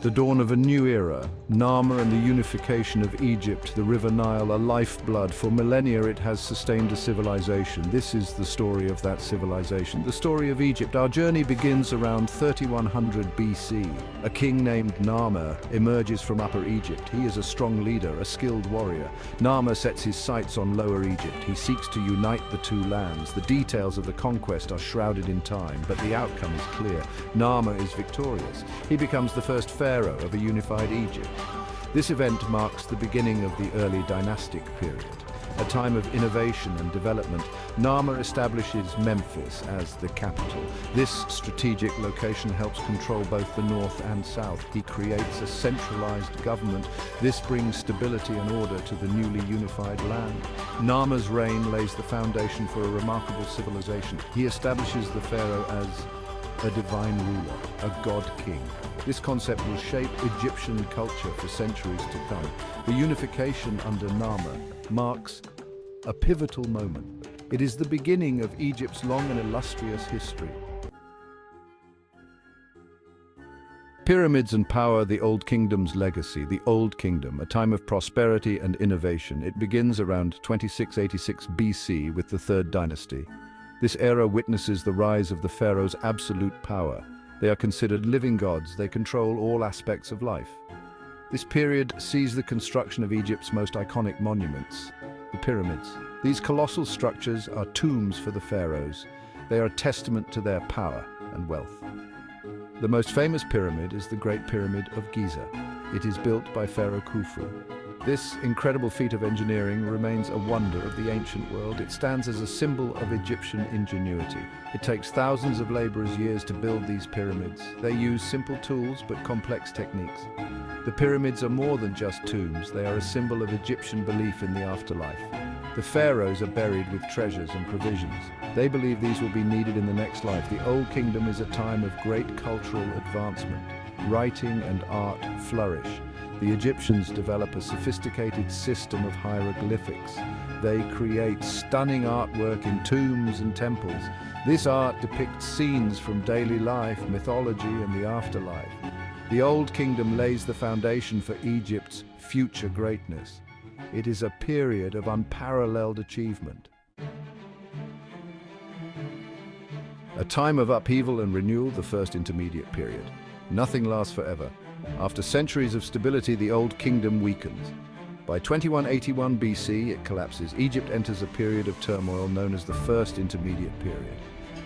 The dawn of a new era, Narmer and the unification of Egypt, the River Nile, a lifeblood. For millennia it has sustained a civilization. This is the story of that civilization, the story of Egypt. Our journey begins around 3100 BC. A king named Narmer emerges from Upper Egypt. He is a strong leader, a skilled warrior. Narmer sets his sights on Lower Egypt. He seeks to unite the two lands. The details of the conquest are shrouded in time, but the outcome is clear. Narmer is victorious. He becomes the first pharaoh of a unified Egypt. This event marks the beginning of the early dynastic period, a time of innovation and development. Narmer establishes Memphis as the capital. This strategic location helps control both the north and south. He creates a centralized government. This brings stability and order to the newly unified land. Narmer's reign lays the foundation for a remarkable civilization. He establishes the pharaoh as a divine ruler, a god-king. This concept will shape Egyptian culture for centuries to come. The unification under Narmer marks a pivotal moment. It is the beginning of Egypt's long and illustrious history. Pyramids and power, the Old Kingdom's legacy. The Old Kingdom, a time of prosperity and innovation. It begins around 2686 BC with the Third Dynasty. This era witnesses the rise of the pharaoh's absolute power. They are considered living gods. They control all aspects of life. This period sees the construction of Egypt's most iconic monuments, the pyramids. These colossal structures are tombs for the pharaohs. They are a testament to their power and wealth. The most famous pyramid is the Great Pyramid of Giza. It is built by Pharaoh Khufu. This incredible feat of engineering remains a wonder of the ancient world. It stands as a symbol of Egyptian ingenuity. It takes thousands of laborers' years to build these pyramids. They use simple tools but complex techniques. The pyramids are more than just tombs. They are a symbol of Egyptian belief in the afterlife. The pharaohs are buried with treasures and provisions. They believe these will be needed in the next life. The Old Kingdom is a time of great cultural advancement. Writing and art flourish. The Egyptians develop a sophisticated system of hieroglyphics. They create stunning artwork in tombs and temples. This art depicts scenes from daily life, mythology, and the afterlife. The Old Kingdom lays the foundation for Egypt's future greatness. It is a period of unparalleled achievement. A time of upheaval and renewal, the First Intermediate Period. Nothing lasts forever. After centuries of stability, the Old Kingdom weakens. By 2181 BC, it collapses. Egypt enters a period of turmoil known as the First Intermediate Period.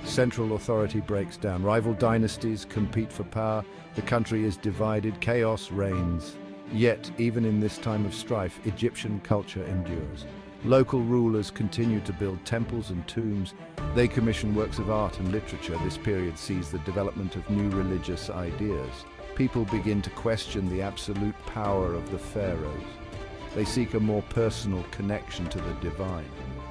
Central authority breaks down. Rival dynasties compete for power. The country is divided. Chaos reigns. Yet, even in this time of strife, Egyptian culture endures. Local rulers continue to build temples and tombs. They commission works of art and literature. This period sees the development of new religious ideas. People begin to question the absolute power of the pharaohs. They seek a more personal connection to the divine.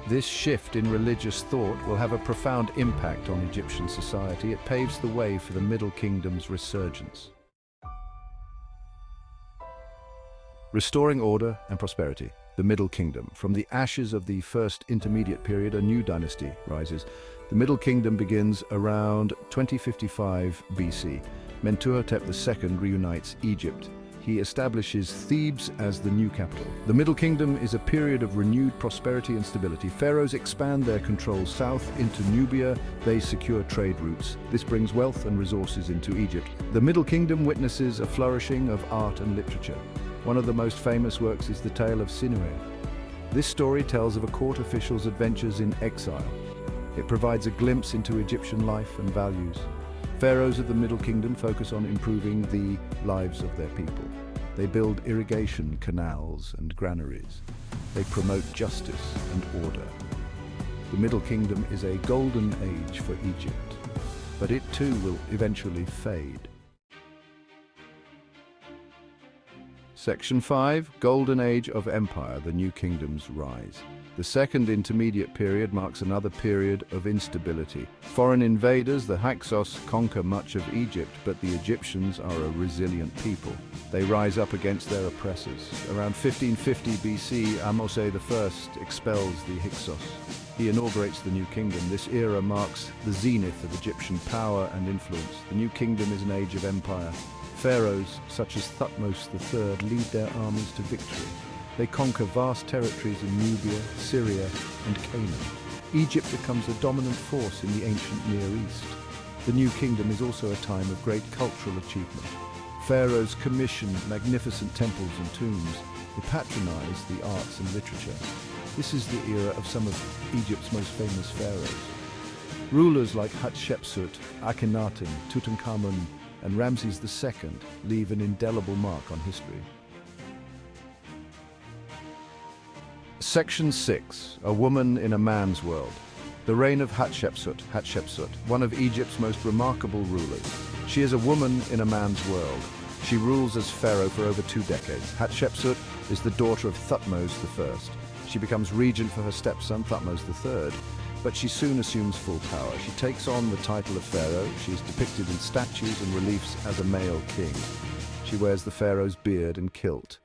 This shift in religious thought will have a profound impact on Egyptian society. It paves the way for the Middle Kingdom's resurgence. Restoring order and prosperity. The Middle Kingdom. From the ashes of the First Intermediate Period, a new dynasty rises. The Middle Kingdom begins around 2055 BC. Mentuhotep II reunites Egypt. He establishes Thebes as the new capital. The Middle Kingdom is a period of renewed prosperity and stability. Pharaohs expand their control south into Nubia. They secure trade routes. This brings wealth and resources into Egypt. The Middle Kingdom witnesses a flourishing of art and literature. One of the most famous works is the tale of Sinuhe. This story tells of a court official's adventures in exile. It provides a glimpse into Egyptian life and values. Pharaohs of the Middle Kingdom focus on improving the lives of their people. They build irrigation canals and granaries. They promote justice and order. The Middle Kingdom is a golden age for Egypt, but it too will eventually fade. Section 5, Golden Age of Empire, the New Kingdom's rise. The Second Intermediate Period marks another period of instability. Foreign invaders, the Hyksos, conquer much of Egypt, but the Egyptians are a resilient people. They rise up against their oppressors. Around 1550 BC, Ahmose I expels the Hyksos. He inaugurates the New Kingdom. This era marks the zenith of Egyptian power and influence. The New Kingdom is an age of empire. Pharaohs, such as Thutmose III, lead their armies to victory. They conquer vast territories in Nubia, Syria, and Canaan. Egypt becomes a dominant force in the ancient Near East. The New Kingdom is also a time of great cultural achievement. Pharaohs commission magnificent temples and tombs. They patronize the arts and literature. This is the era of some of Egypt's most famous pharaohs. Rulers like Hatshepsut, Akhenaten, Tutankhamun, and Ramses II leave an indelible mark on history. Section 6. A Woman in a Man's World. The reign of Hatshepsut, one of Egypt's most remarkable rulers. She is a woman in a man's world. She rules as pharaoh for over 2 decades. Hatshepsut is the daughter of Thutmose I. She becomes regent for her stepson, Thutmose III, but she soon assumes full power. She takes on the title of pharaoh. She is depicted in statues and reliefs as a male king. She wears the pharaoh's beard and kilt.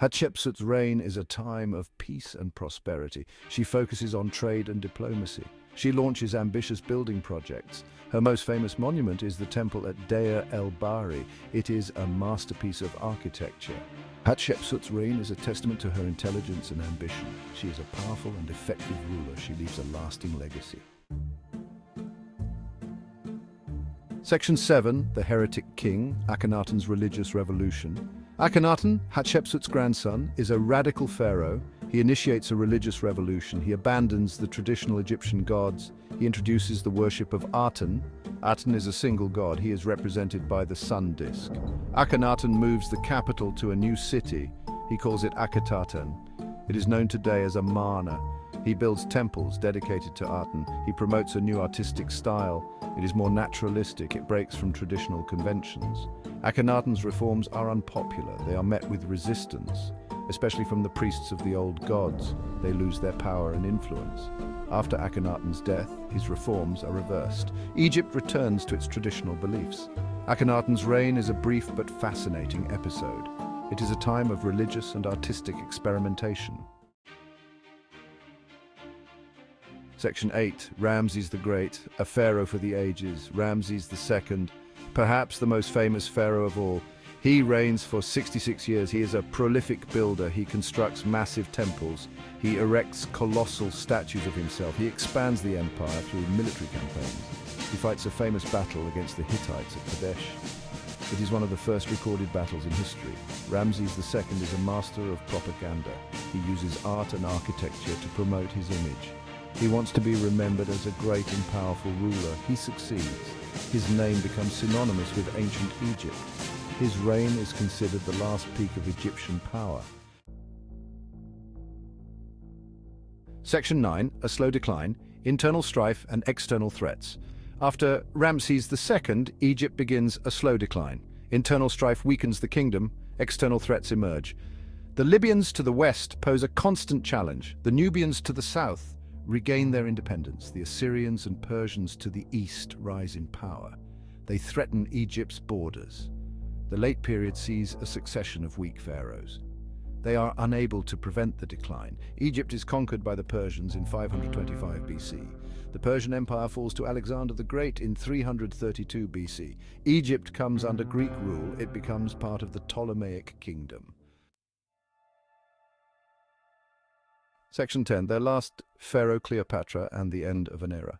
Hatshepsut's reign is a time of peace and prosperity. She focuses on trade and diplomacy. She launches ambitious building projects. Her most famous monument is the temple at Deir el-Bahri. It is a masterpiece of architecture. Hatshepsut's reign is a testament to her intelligence and ambition. She is a powerful and effective ruler. She leaves a lasting legacy. Section 7. The Heretic King, Akhenaten's Religious Revolution. Akhenaten, Hatshepsut's grandson, is a radical pharaoh. He initiates a religious revolution. He abandons the traditional Egyptian gods. He introduces the worship of Aten. Aten is a single god. He is represented by the sun disk. Akhenaten moves the capital to a new city. He calls it Akhetaten. It is known today as Amarna. He builds temples dedicated to Aten. He promotes a new artistic style. It is more naturalistic. It breaks from traditional conventions. Akhenaten's reforms are unpopular. They are met with resistance, especially from the priests of the old gods. They lose their power and influence. After Akhenaten's death, his reforms are reversed. Egypt returns to its traditional beliefs. Akhenaten's reign is a brief but fascinating episode. It is a time of religious and artistic experimentation. Section 8. Ramses the Great, a pharaoh for the ages. Ramses II, perhaps the most famous pharaoh of all. He reigns for 66 years. He is a prolific builder. He constructs massive temples. He erects colossal statues of himself. He expands the empire through military campaigns. He fights a famous battle against the Hittites at Kadesh. It is one of the first recorded battles in history. Ramses II is a master of propaganda. He uses art and architecture to promote his image. He wants to be remembered as a great and powerful ruler. He succeeds. His name becomes synonymous with ancient Egypt. His reign is considered the last peak of Egyptian power. Section 9. A slow decline, internal strife and external threats. After Ramses II, Egypt begins a slow decline. Internal strife weakens the kingdom, external threats emerge. The Libyans to the west pose a constant challenge. The Nubians to the south regain their independence. The Assyrians and Persians to the east rise in power. They threaten Egypt's borders. The late period sees a succession of weak pharaohs. They are unable to prevent the decline. Egypt is conquered by the Persians in 525 BC. The Persian Empire falls to Alexander the Great in 332 BC. Egypt comes under Greek rule. It becomes part of the Ptolemaic kingdom. Section 10. Their last pharaoh, Cleopatra, and the end of an era.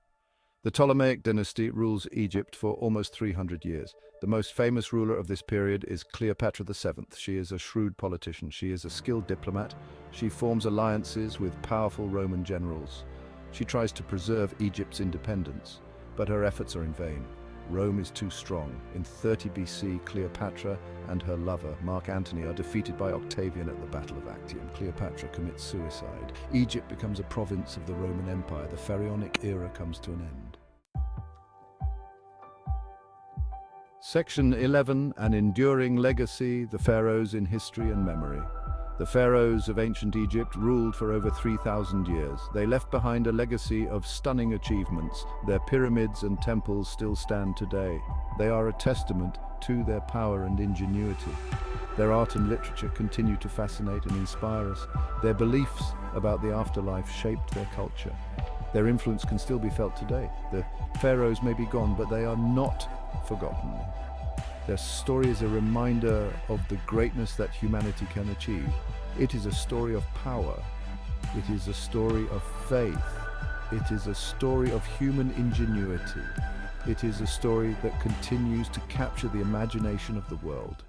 The Ptolemaic dynasty rules Egypt for almost 300 years. The most famous ruler of this period is Cleopatra VII. She is a shrewd politician. She is a skilled diplomat. She forms alliances with powerful Roman generals. She tries to preserve Egypt's independence, but her efforts are in vain. Rome is too strong. In 30 BC, Cleopatra and her lover, Mark Antony, are defeated by Octavian at the Battle of Actium. Cleopatra commits suicide. Egypt becomes a province of the Roman Empire. The Pharaonic era comes to an end. Section 11. An enduring legacy, the pharaohs in history and memory. The pharaohs of ancient Egypt ruled for over 3,000 years. They left behind a legacy of stunning achievements. Their pyramids and temples still stand today. They are a testament to their power and ingenuity. Their art and literature continue to fascinate and inspire us. Their beliefs about the afterlife shaped their culture. Their influence can still be felt today. The pharaohs may be gone, but they are not forgotten. Their story is a reminder of the greatness that humanity can achieve. It is a story of power. It is a story of faith. It is a story of human ingenuity. It is a story that continues to capture the imagination of the world.